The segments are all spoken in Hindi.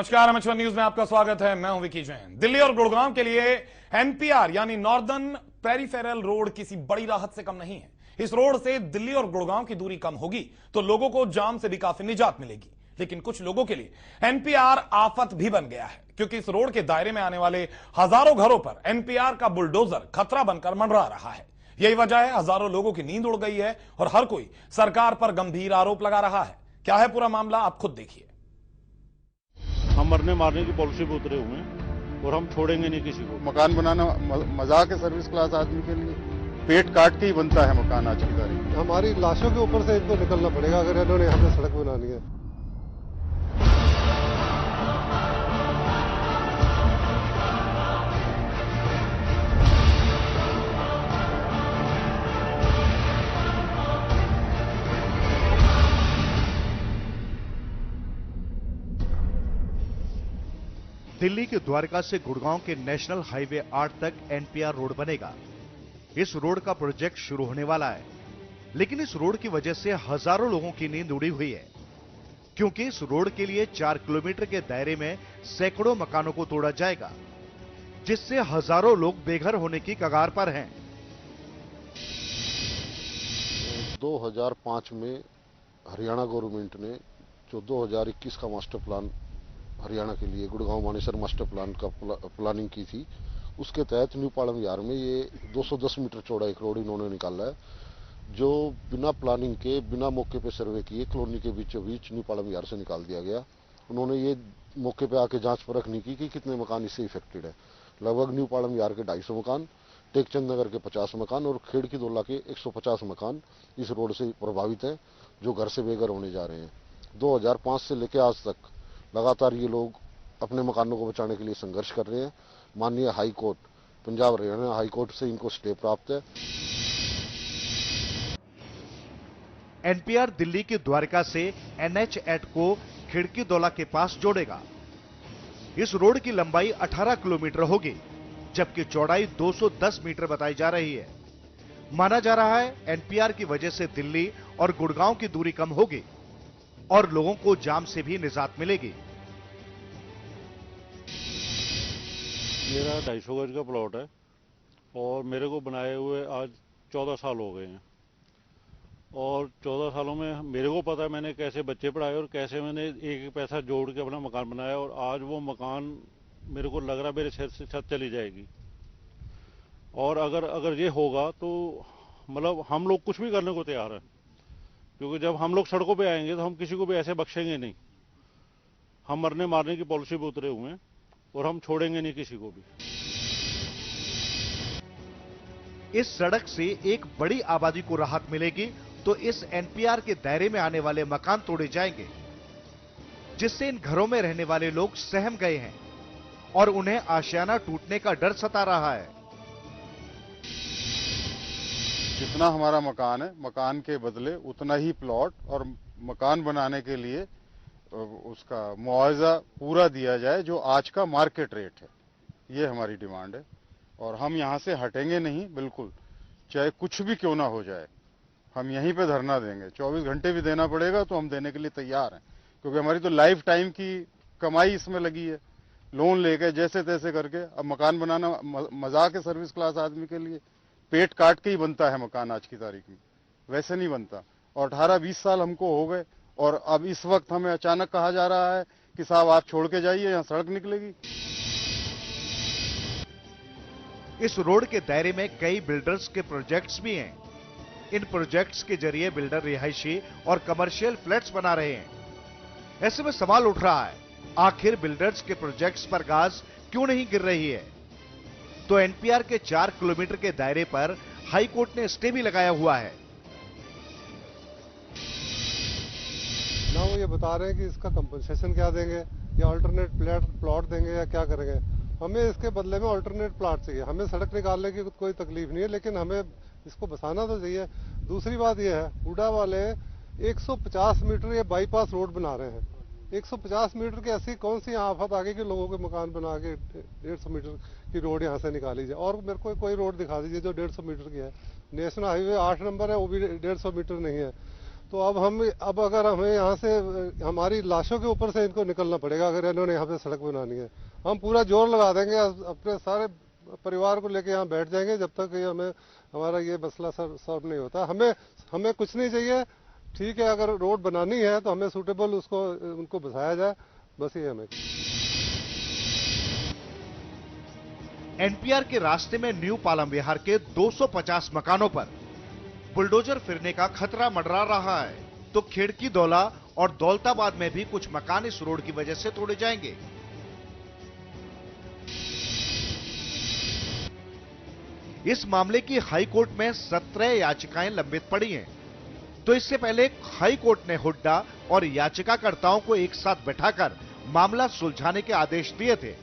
नमस्कार, एमएच1 न्यूज में आपका स्वागत है। मैं हूं विकी जैन। दिल्ली और गुड़गांव के लिए एनपीआर यानी नॉर्दर्न पेरिफेरल रोड किसी बड़ी राहत से कम नहीं है। इस रोड से दिल्ली और गुड़गांव की दूरी कम होगी तो लोगों को जाम से भी काफी निजात मिलेगी, लेकिन कुछ लोगों के लिए एनपीआर आफत भी बन गया है, क्योंकि इस रोड के दायरे में आने वाले हजारों घरों पर एनपीआर का बुलडोजर खतरा बनकर मंडरा रहा है। यही वजह है हजारों लोगों की नींद उड़ गई है और हर कोई सरकार पर गंभीर आरोप लगा रहा है। क्या है पूरा मामला, आप खुद देखिए। हम मरने मारने की पॉलिसी पे उतरे हुए हैं और हम छोड़ेंगे नहीं किसी को। मकान बनाना मजाक है सर्विस क्लास आदमी के लिए। पेट काट के ही बनता है मकान आज की तारीख में। हमारी लाशों के ऊपर से इनको निकलना पड़ेगा अगर इन्होंने यहाँ पे सड़क बनानी है। दिल्ली के द्वारका से गुड़गांव के नेशनल हाईवे 8 तक एनपीआर रोड बनेगा। इस रोड का प्रोजेक्ट शुरू होने वाला है, लेकिन इस रोड की वजह से हजारों लोगों की नींद उड़ी हुई है, क्योंकि इस रोड के लिए 4 किलोमीटर के दायरे में सैकड़ों मकानों को तोड़ा जाएगा, जिससे हजारों लोग बेघर होने की कगार पर हैं। 2005 में हरियाणा गवर्नमेंट ने जो 2021 का मास्टर प्लान हरियाणा के लिए गुड़गांव मानेसर मास्टर प्लान का प्लानिंग की थी, उसके तहत न्यू पालम यार में ये 210 मीटर चौड़ा एक रोड इन्होंने निकाला है, जो बिना प्लानिंग के बिना मौके पे सर्वे किए कॉलोनी के बीचों बीच न्यू पालम यार से निकाल दिया गया। उन्होंने ये मौके पे आके जांच परख नहीं की कि कितने मकान इससे इफेक्टेड है। लगभग न्यू पालम यार के 250 मकान, टेकचंद नगर के 50 मकान और खेड़की दोला के 150 मकान इस रोड से प्रभावित हैं, जो घर से बेघर होने जा रहे हैं। 2005 से लेकर आज तक लगातार ये लोग अपने मकानों को बचाने के लिए संघर्ष कर रहे हैं। माननीय high court, Punjab Haryana high court से इनको स्टे प्राप्त है। एनपीआर दिल्ली के द्वारका से NH8 को खिड़की दौला के पास जोड़ेगा। इस रोड की लंबाई 18 किलोमीटर होगी, जबकि चौड़ाई 210 मीटर बताई जा रही है। माना जा रहा है एनपीआर की वजह से दिल्ली और गुड़गांव की दूरी कम होगी और लोगों को जाम से भी निजात मिलेगी। मेरा 250 गज का प्लॉट है और मेरे को बनाए हुए आज 14 साल हो गए हैं, और 14 सालों में मेरे को पता है मैंने कैसे बच्चे पढ़ाए और कैसे मैंने एक एक पैसा जोड़ के अपना मकान बनाया, और आज वो मकान मेरे को लग रहा मेरे सिर से छत चली जाएगी। और अगर ये होगा तो मतलब हम लोग कुछ भी करने को तैयार हैं, क्योंकि जब हम लोग सड़कों पे आएंगे तो हम किसी को भी ऐसे बख्शेंगे नहीं। हम मरने मारने की पॉलिसी पे उतरे हुए हैं और हम छोड़ेंगे नहीं किसी को भी। इस सड़क से एक बड़ी आबादी को राहत मिलेगी तो इस एनपीआर के दायरे में आने वाले मकान तोड़े जाएंगे, जिससे इन घरों में रहने वाले लोग सहम गए हैं और उन्हें आशियाना टूटने का डर सता रहा है। जितना हमारा मकान है, मकान के बदले उतना ही प्लॉट और मकान बनाने के लिए उसका मुआवजा पूरा दिया जाए, जो आज का मार्केट रेट है। ये हमारी डिमांड है और हम यहाँ से हटेंगे नहीं, बिल्कुल, चाहे कुछ भी क्यों ना हो जाए। हम यहीं पे धरना देंगे, 24 घंटे भी देना पड़ेगा तो हम देने के लिए तैयार हैं, क्योंकि हमारी तो लाइफ टाइम की कमाई इसमें लगी है। लोन लेके जैसे तैसे करके अब मकान बनाना मजाक है सर्विस क्लास आदमी के लिए। पेट काट के ही बनता है मकान आज की तारीख में, वैसे नहीं बनता। और 18-20 साल हमको हो गए और अब इस वक्त हमें अचानक कहा जा रहा है कि साहब आप छोड़ के जाइए, यहाँ सड़क निकलेगी। इस रोड के दायरे में कई बिल्डर्स के प्रोजेक्ट्स भी हैं। इन प्रोजेक्ट्स के जरिए बिल्डर रिहायशी और कमर्शियल फ्लैट्स बना रहे हैं। ऐसे में सवाल उठ रहा है, आखिर बिल्डर्स के प्रोजेक्ट्स पर गाज क्यों नहीं गिर रही है? तो एनपीआर के 4 किलोमीटर के दायरे पर हाई कोर्ट ने स्टे भी लगाया हुआ है। ना वो ये बता रहे हैं कि इसका कंपनसेशन क्या देंगे, या अल्टरनेट प्लॉट देंगे, या क्या करेंगे। हमें इसके बदले में अल्टरनेट प्लॉट चाहिए। हमें सड़क निकालने की कोई तकलीफ नहीं है, लेकिन हमें इसको बसाना तो चाहिए। दूसरी बात यह है, हुडा वाले 150 मीटर ये बाईपास रोड बना रहे हैं। 150 मीटर की ऐसी कौन सी आफत आ गई कि लोगों के मकान बना के 150 मीटर की रोड यहाँ से निकाली जाए। और मेरे को कोई रोड दिखा दीजिए जो 150 मीटर की है। नेशनल हाईवे 8 नंबर है, वो भी 150 मीटर नहीं है। तो अब अगर हमें यहाँ से हमारी लाशों के ऊपर से इनको निकलना पड़ेगा अगर इन्होंने यहाँ पे सड़क बनानी है। हम पूरा जोर लगा देंगे, अपने सारे परिवार को लेके यहाँ बैठ जाएंगे जब तक ये हमारा ये मसला सॉल्व नहीं होता। हमें कुछ नहीं चाहिए, ठीक है, अगर रोड बनानी है तो हमें सूटेबल उनको बसाया जाए, बस ये हमें। एनपीआर के रास्ते में न्यू पालम विहार के 250 मकानों पर बुलडोजर फिरने का खतरा मंडरा रहा है, तो खिड़की दौला और दौलताबाद में भी कुछ मकान इस रोड की वजह से तोड़े जाएंगे। इस मामले की हाई कोर्ट में 17 याचिकाएं लंबित पड़ी हैं, तो इससे पहले हाई कोर्ट ने हुड्डा और याचिकाकर्ताओं को एक साथ बैठाकर मामला सुलझाने के आदेश दिए थे,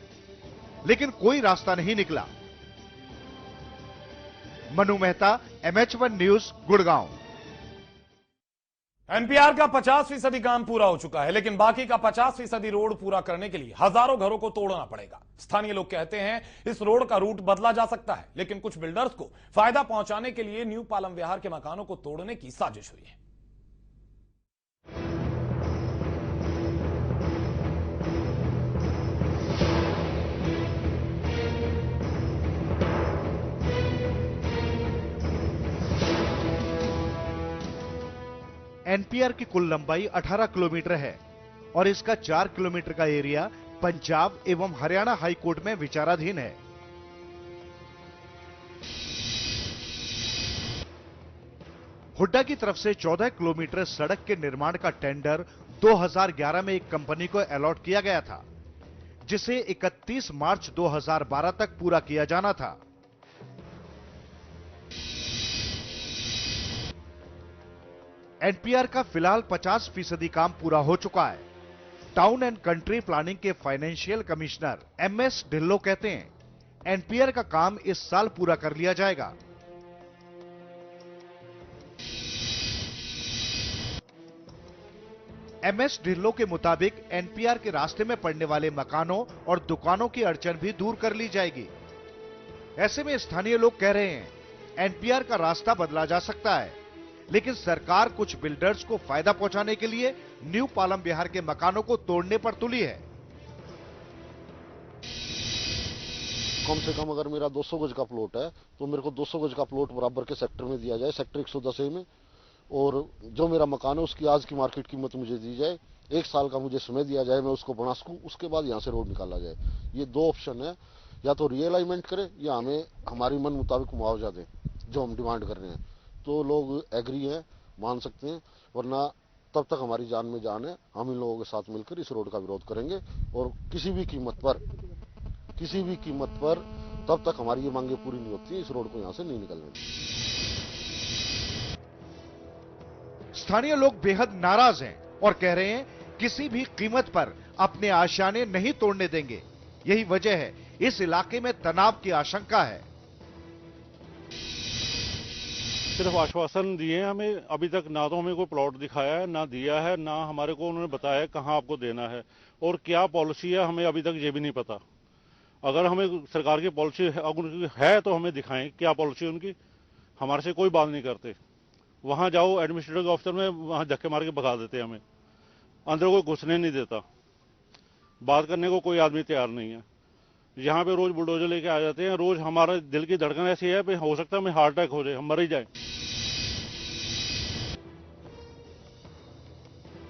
लेकिन कोई रास्ता नहीं निकला। Manu Mehta, MH1 news, Gurgaon. NPR का 50% काम पूरा हो चुका है, लेकिन बाकी का 50% रोड पूरा करने के लिए हजारों घरों को तोड़ना पड़ेगा। स्थानीय लोग कहते हैं इस रोड का रूट बदला जा सकता है, लेकिन कुछ बिल्डर्स को फायदा पहुंचाने के लिए न्यू पालम विहार के मकानों को तोड़ने की साजिश हुई है। एनपीआर की कुल लंबाई 18 किलोमीटर है और इसका 4 किलोमीटर का एरिया पंजाब एवं हरियाणा हाई कोर्ट में विचाराधीन है। हुड्डा की तरफ से 14 किलोमीटर सड़क के निर्माण का टेंडर 2011 में एक कंपनी को अलॉट किया गया था, जिसे 31 मार्च 2012 तक पूरा किया जाना था। एनपीआर का फिलहाल 50% काम पूरा हो चुका है। टाउन एंड कंट्री प्लानिंग के फाइनेंशियल कमिश्नर MS ढिल्लो कहते हैं एनपीआर का काम इस साल पूरा कर लिया जाएगा। MS ढिल्लो के मुताबिक एनपीआर के रास्ते में पड़ने वाले मकानों और दुकानों की अड़चन भी दूर कर ली जाएगी। ऐसे में स्थानीय लोग कह रहे हैं एनपीआर का रास्ता बदला जा सकता है, लेकिन सरकार कुछ बिल्डर्स को फायदा पहुंचाने के लिए न्यू पालम विहार के मकानों को तोड़ने पर तुली है। कम से कम अगर मेरा 200 गज का प्लॉट है तो मेरे को 200 गज का प्लॉट बराबर के सेक्टर में दिया जाए, सेक्टर 110A में, और जो मेरा मकान है उसकी आज की मार्केट कीमत मुझे दी जाए, 1 साल का मुझे समय दिया जाए, मैं उसको बना सकूं, उसके बाद यहाँ से रोड निकाला जाए। ये 2 ऑप्शन है, या तो रियलाइनमेंट करे या हमें हमारी मन मुताबिक मुआवजा दे जो हम डिमांड कर रहे हैं। तो लोग एग्री हैं, मान सकते हैं, वरना तब तक हमारी जान में जान है। हम इन लोगों के साथ मिलकर इस रोड का विरोध करेंगे और किसी भी कीमत पर तब तक हमारी ये मांगे पूरी नहीं होती, इस रोड को यहां से नहीं निकलने देंगे। स्थानीय लोग बेहद नाराज हैं और कह रहे हैं किसी भी कीमत पर अपने आशियाने नहीं तोड़ने देंगे। यही वजह है इस इलाके में तनाव की आशंका है। सिर्फ आश्वासन दिए हमें, अभी तक ना तो हमें कोई प्लॉट दिखाया है, ना दिया है, ना हमारे को उन्होंने बताया कहां आपको देना है और क्या पॉलिसी है, हमें अभी तक ये भी नहीं पता। अगर हमें सरकार की पॉलिसी है तो हमें दिखाएं क्या पॉलिसी उनकी। हमारे से कोई बात नहीं करते, वहां जाओ एडमिनिस्ट्रेटिव ऑफिसर में, वहां धक्के मार के भगा देते हमें, अंदर कोई घुसने नहीं देता, बात करने को कोई आदमी तैयार नहीं है। यहाँ पे रोज बुलडोजर लेके आ जाते हैं, रोज हमारा दिल की धड़कन ऐसी है, हो सकता है हमें हार्ट अटैक हो जाए, हम मर ही जाए।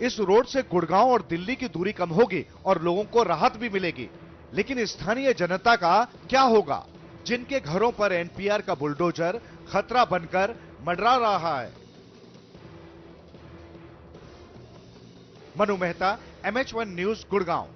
इस रोड से गुड़गांव और दिल्ली की दूरी कम होगी और लोगों को राहत भी मिलेगी, लेकिन स्थानीय जनता का क्या होगा जिनके घरों पर एनपीआर का बुलडोजर खतरा बनकर मंडरा रहा है। Manu Mehta, MH1 news, Gurgaon.